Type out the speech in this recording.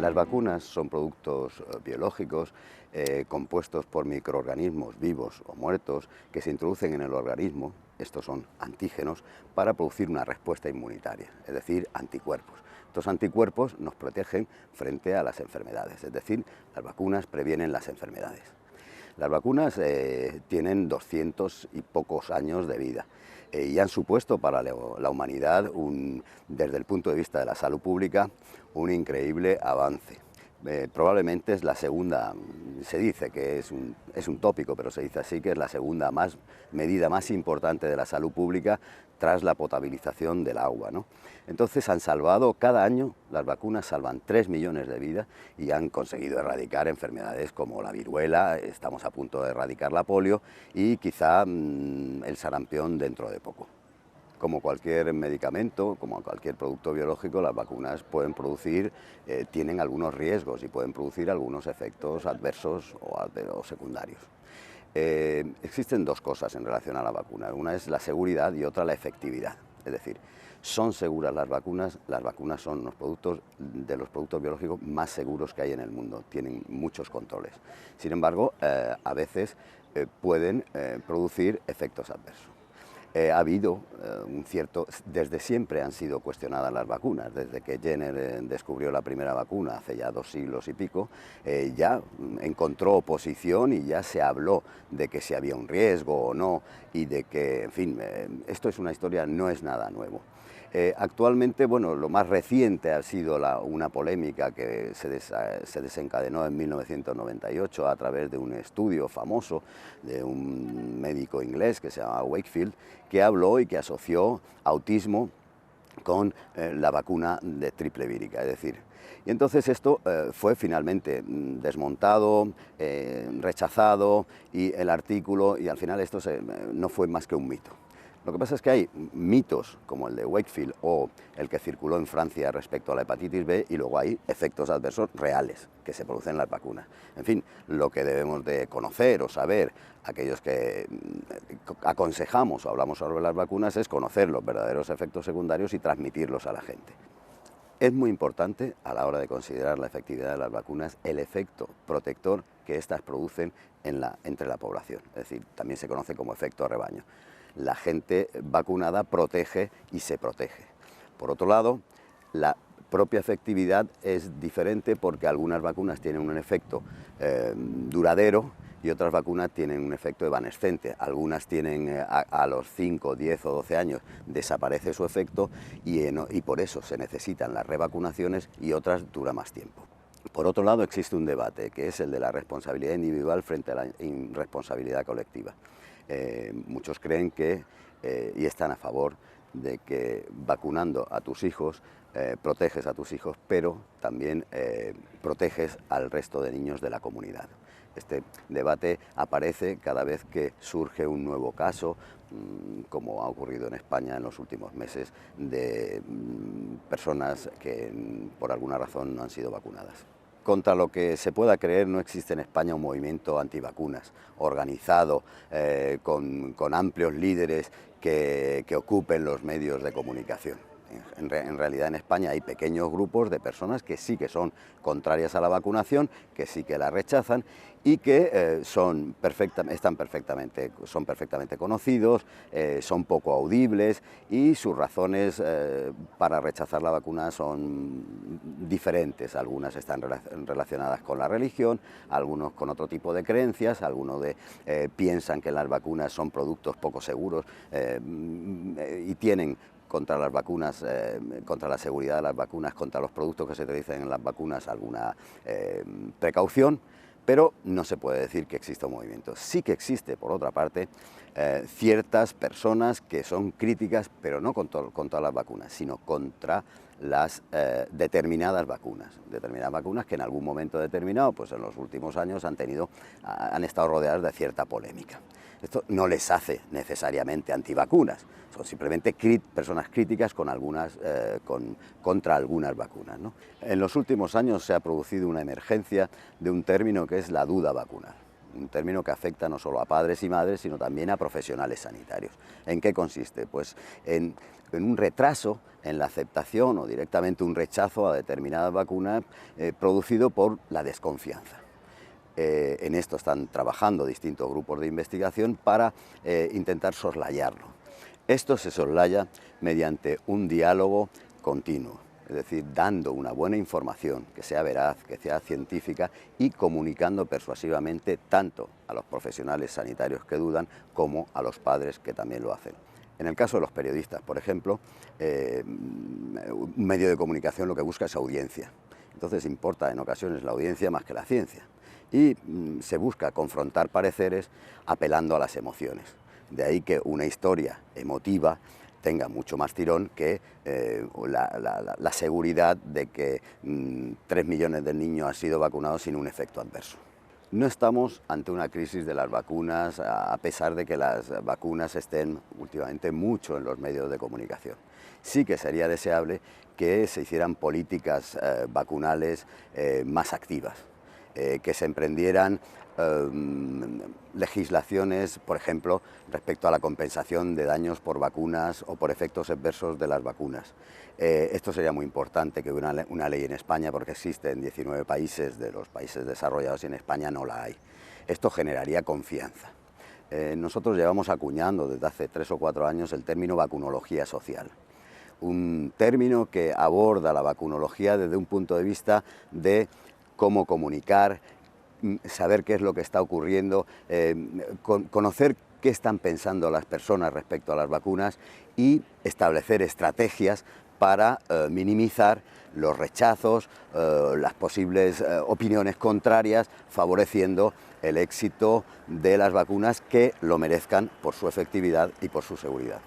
Las vacunas son productos biológicos compuestos por microorganismos vivos o muertos que se introducen en el organismo. Estos son antígenos para producir una respuesta inmunitaria, es decir, anticuerpos. Estos anticuerpos nos protegen frente a las enfermedades, es decir, las vacunas previenen las enfermedades. Las vacunas tienen 200 y pocos años de vida y han supuesto para la humanidad, desde el punto de vista de la salud pública, un increíble avance. Probablemente es la segunda, se dice que es un tópico, pero se dice así, que es la segunda medida más importante de la salud pública tras la potabilización del agua, ¿no? Entonces han salvado, cada año las vacunas salvan 3 millones de vidas y han conseguido erradicar enfermedades como la viruela, estamos a punto de erradicar la polio y quizá el sarampión dentro de poco. Como cualquier medicamento, como cualquier producto biológico, las vacunas pueden producir, tienen algunos riesgos y pueden producir algunos efectos adversos o secundarios. Existen dos cosas en relación a la vacuna, una es la seguridad y otra la efectividad, es decir, ¿son seguras las vacunas? Las vacunas son de los productos biológicos más seguros que hay en el mundo, tienen muchos controles. Sin embargo, a veces pueden producir efectos adversos. Ha habido desde siempre han sido cuestionadas las vacunas, desde que Jenner descubrió la primera vacuna hace ya 2 siglos y pico, ya encontró oposición y ya se habló de que si había un riesgo o no y de que, en fin, esto es una historia, no es nada nuevo. Actualmente, bueno, lo más reciente ha sido una polémica que se desencadenó en 1998 a través de un estudio famoso de un médico inglés que se llama Wakefield, que habló y que asoció autismo con la vacuna de triple vírica, es decir, y entonces esto fue finalmente desmontado, rechazado, y el artículo, y al final esto no fue más que un mito. Lo que pasa es que hay mitos como el de Wakefield o el que circuló en Francia respecto a la hepatitis B, y luego hay efectos adversos reales que se producen en las vacunas. En fin, lo que debemos de conocer o saber aquellos que aconsejamos o hablamos sobre las vacunas es conocer los verdaderos efectos secundarios y transmitirlos a la gente. Es muy importante a la hora de considerar la efectividad de las vacunas el efecto protector que éstas producen entre la población, es decir, también se conoce como efecto rebaño. La gente vacunada protege y se protege. Por otro lado, la propia efectividad es diferente porque algunas vacunas tienen un efecto duradero y otras vacunas tienen un efecto evanescente. Algunas tienen a los 5, 10 o 12 años desaparece su efecto y por eso se necesitan las revacunaciones, y otras dura más tiempo. Por otro lado, existe un debate que es el de la responsabilidad individual frente a la irresponsabilidad colectiva. Muchos creen y están a favor de que vacunando a tus hijos proteges a tus hijos, pero también proteges al resto de niños de la comunidad. Este debate aparece cada vez que surge un nuevo caso, como ha ocurrido en España en los últimos meses, de personas que por alguna razón no han sido vacunadas. Contra lo que se pueda creer, no existe en España un movimiento antivacunas organizado con amplios líderes que ocupen los medios de comunicación. En realidad en España hay pequeños grupos de personas que sí que son contrarias a la vacunación, que sí que la rechazan y que son perfectamente conocidos, son poco audibles, y sus razones para rechazar la vacuna son diferentes. Algunas están relacionadas con la religión, algunos con otro tipo de creencias, algunos piensan que las vacunas son productos poco seguros y tienen contra las vacunas, contra la seguridad de las vacunas, contra los productos que se utilizan en las vacunas, alguna precaución, pero no se puede decir que exista un movimiento. Sí que existe, por otra parte, ciertas personas que son críticas, pero no contra las vacunas, sino contra las determinadas vacunas que en algún momento determinado, pues en los últimos años han estado rodeadas de cierta polémica. Esto no les hace necesariamente antivacunas, son simplemente personas críticas contra algunas vacunas, ¿no? En los últimos años se ha producido una emergencia de un término que es la duda vacunal. un término que afecta no solo a padres y madres, sino también a profesionales sanitarios. ¿En qué consiste? Pues en un retraso en la aceptación o directamente un rechazo a determinadas vacunas producido por la desconfianza. En esto están trabajando distintos grupos de investigación para intentar soslayarlo. Esto se soslaya mediante un diálogo continuo, es decir, dando una buena información que sea veraz, que sea científica y comunicando persuasivamente tanto a los profesionales sanitarios que dudan como a los padres que también lo hacen. En el caso de los periodistas, por ejemplo, un medio de comunicación lo que busca es audiencia. Entonces importa en ocasiones la audiencia más que la ciencia. Y se busca confrontar pareceres apelando a las emociones. De ahí que una historia emotiva tenga mucho más tirón que la seguridad de que 3 millones de niños han sido vacunados sin un efecto adverso. No estamos ante una crisis de las vacunas, a pesar de que las vacunas estén últimamente mucho en los medios de comunicación. Sí que sería deseable que se hicieran políticas vacunales más activas, que se emprendieran legislaciones, por ejemplo, respecto a la compensación de daños por vacunas o por efectos adversos de las vacunas. Esto sería muy importante, que hubiera una ley en España, porque existe en 19 países de los países desarrollados y en España no la hay. Esto generaría confianza. Nosotros llevamos acuñando desde hace 3 o 4 años el término vacunología social. Un término que aborda la vacunología desde un punto de vista de cómo comunicar, saber qué es lo que está ocurriendo, conocer qué están pensando las personas respecto a las vacunas y establecer estrategias para minimizar los rechazos, las posibles opiniones contrarias, favoreciendo el éxito de las vacunas que lo merezcan por su efectividad y por su seguridad.